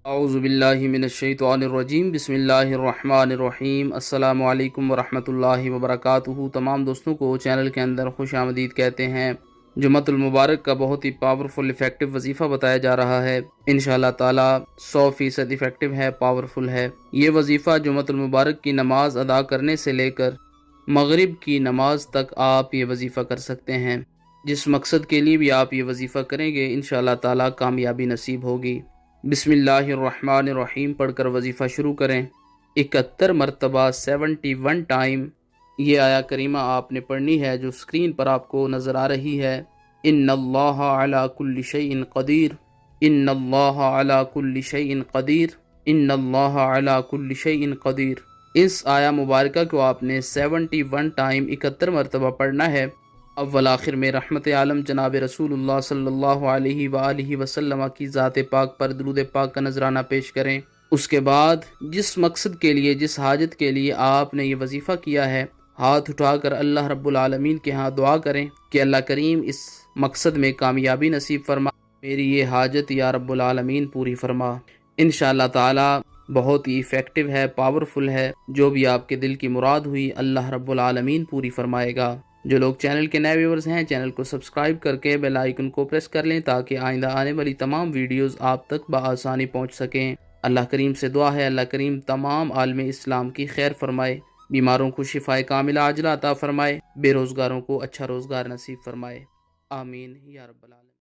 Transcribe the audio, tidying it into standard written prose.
اعوذ باللہ من الشیطان الرجیم، بسم اللہ الرحمن الرحیم۔ السلام علیکم ورحمۃ اللہ وبرکاتہ۔ تمام دوستوں کو چینل کے اندر خوش آمدید کہتے ہیں۔ جمعۃ المبارک کا بہت ہی پاورفل افیکٹو وظیفہ بتایا جا رہا ہے، انشاءاللہ تعالی 100% افیکٹو ہے، پاورفل ہے۔ یہ وظیفہ جمعۃ المبارک کی نماز ادا کرنے سے لے کر مغرب کی نماز تک آپ یہ وظیفہ کر سکتے ہیں۔ جس مقصد کے لیے بھی آپ یہ وظیفہ کریں گے انشاءاللہ تعالی کامیابی نصیب ہوگی۔ بسم اللہ الرحمن الرحیم پڑھ کر وظیفہ شروع کریں۔ 71 مرتبہ 71 ٹائم یہ آیا کریمہ آپ نے پڑھنی ہے جو سکرین پر آپ کو نظر آ رہی ہے۔ ان اللہ علی کل شیء قدیر، ان اللہ علی کل شیء قدیر، ان اللہ علی کل شیء قدیر۔ اس آیا مبارکہ کو آپ نے 71 ٹائم 71 مرتبہ پڑھنا ہے۔ اول آخر میں رحمت عالم جناب رسول اللہ صلی اللہ علیہ وآلہ وسلم کی ذات پاک پر درود پاک کا نذرانہ پیش کریں۔ اس کے بعد جس مقصد کے لیے، جس حاجت کے لیے آپ نے یہ وظیفہ کیا ہے، ہاتھ اٹھا کر اللہ رب العالمین کے ہاں دعا کریں کہ اللہ کریم اس مقصد میں کامیابی نصیب فرما، میری یہ حاجت یا رب العالمین پوری فرما۔ انشاءاللہ تعالی بہت ہی ایفیکٹو ہے، پاورفل ہے، جو بھی آپ کے دل کی مراد ہوئی اللہ رب العالمین پوری فرمائے گا۔ جو لوگ چینل کے نئے ویورز ہیں چینل کو سبسکرائب کر کے بیل آئیکن کو پریس کر لیں تاکہ آئندہ آنے والی تمام ویڈیوز آپ تک بآسانی پہنچ سکیں۔ اللہ کریم سے دعا ہے اللہ کریم تمام عالم اسلام کی خیر فرمائے، بیماروں کو شفائے کاملہ عاجلہ عطا فرمائے، بے روزگاروں کو اچھا روزگار نصیب فرمائے، آمین یا رب العالمین۔